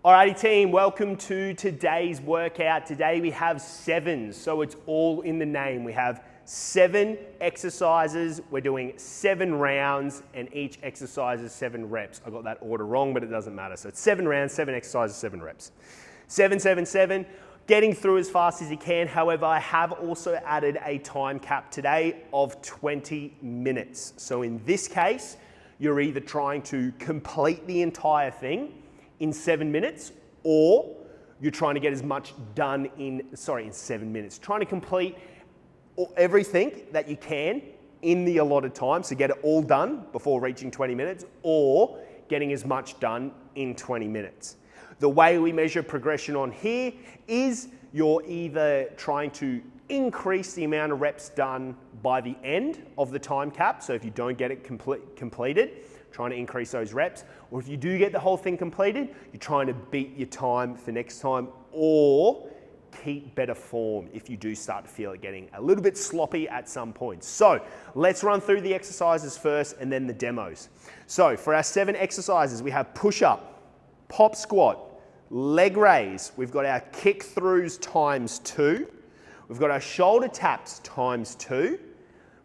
Alrighty team, welcome to today's workout. Today we have sevens, so it's all in the name. We have 7 exercises, we're doing 7 rounds, and each exercise is 7 reps. I got that order wrong, but it doesn't matter. So it's 7 rounds, 7 exercises, 7 reps. 7, 7, 7, getting through as fast as you can. However, I have also added a time cap today of 20 minutes. So in this case, you're either trying to complete the entire thing in 7 minutes, or you're trying to get as much done in 7 minutes. Trying to complete everything that you can in the allotted time, so get it all done before reaching 20 minutes, or getting as much done in 20 minutes. The way we measure progression on here is you're either trying to increase the amount of reps done by the end of the time cap, so if you don't get it completed, trying to increase those reps, or if you do get the whole thing completed, you're trying to beat your time for next time, or keep better form if you do start to feel it getting a little bit sloppy at some point. So let's run through the exercises first and then the demos. So for our 7 exercises, we have push-up, pop squat, leg raise, we've got our kick throughs times 2, we've got our shoulder taps times 2,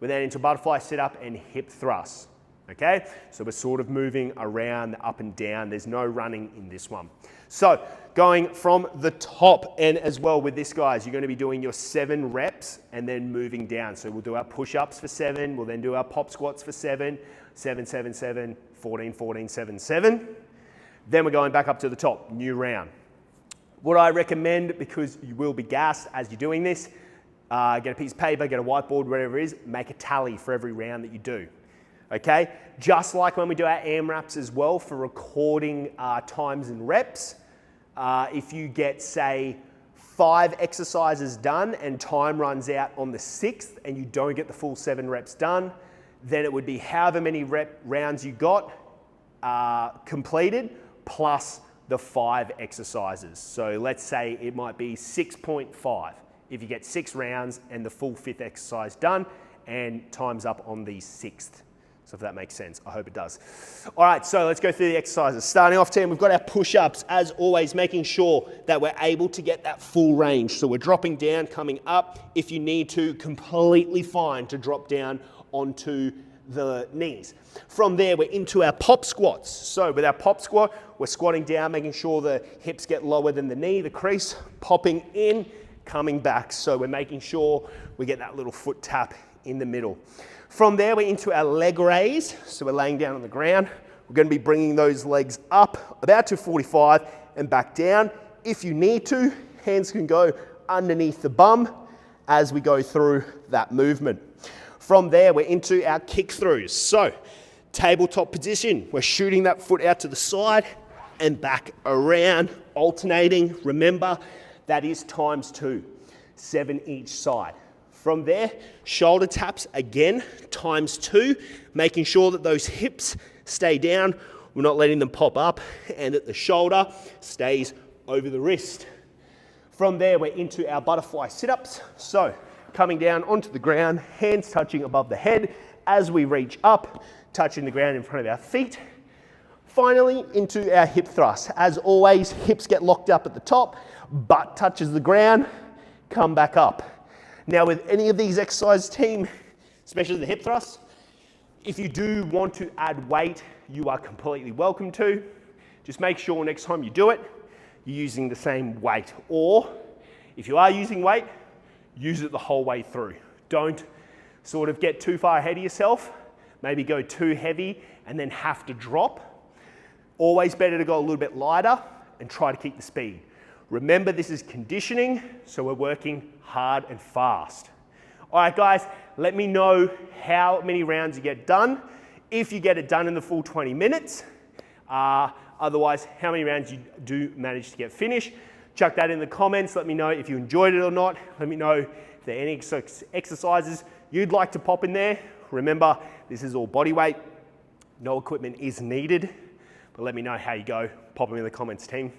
we're then into butterfly sit-up and hip thrust. Okay, so we're sort of moving around up and down. There's no running in this one. So going from the top, and as well with this, guys, you're going to be doing your 7 reps and then moving down. So we'll do our push-ups for 7. We'll then do our pop squats for 7, 7, 7, 7, 14, 14, 7, 7. Then we're going back up to the top, new round. What I recommend, because you will be gassed as you're doing this, get a piece of paper, get a whiteboard, whatever it is, make a tally for every round that you do. Okay, just like when we do our AMRAPs as well for recording times and reps, if you get, say, 5 exercises done and time runs out on the 6th and you don't get the full 7 reps done, then it would be however many rounds you got completed plus the 5 exercises. So let's say it might be 6.5 if you get 6 rounds and the full 5th exercise done and time's up on the 6th. So if that makes sense, I hope it does. All right, so let's go through the exercises. Starting off, team, we've got our push-ups, as always, making sure that we're able to get that full range. So we're dropping down, coming up. If you need to, completely fine to drop down onto the knees. From there, we're into our pop squats. So with our pop squat, we're squatting down, making sure the hips get lower than the knee, the crease, popping in, coming back. So we're making sure we get that little foot tap in the middle. From there, we're into our leg raise. So we're laying down on the ground. We're going to be bringing those legs up about to 45 and back down. If you need to, hands can go underneath the bum as we go through that movement. From there, we're into our kick throughs. So tabletop position, we're shooting that foot out to the side and back around, alternating. Remember, that is times 2, 7 each side. From there, shoulder taps again, times 2, making sure that those hips stay down. We're not letting them pop up and that the shoulder stays over the wrist. From there, we're into our butterfly sit-ups. So coming down onto the ground, hands touching above the head as we reach up, touching the ground in front of our feet. Finally, into our hip thrust. As always, hips get locked up at the top, butt touches the ground, come back up. Now with any of these exercises, team, especially the hip thrust, if you do want to add weight, you are completely welcome to. Just make sure next time you do it, you're using the same weight. Or if you are using weight, use it the whole way through. Don't sort of get too far ahead of yourself, maybe go too heavy and then have to drop. Always better to go a little bit lighter and try to keep the speed. Remember, this is conditioning, so we're working hard and fast. All right, guys, let me know how many rounds you get done, if you get it done in the full 20 minutes. Otherwise, how many rounds you do manage to get finished. Chuck that in the comments. Let me know if you enjoyed it or not. Let me know if there are any exercises you'd like to pop in there. Remember, this is all body weight. No equipment is needed, but let me know how you go. Pop them in the comments, team.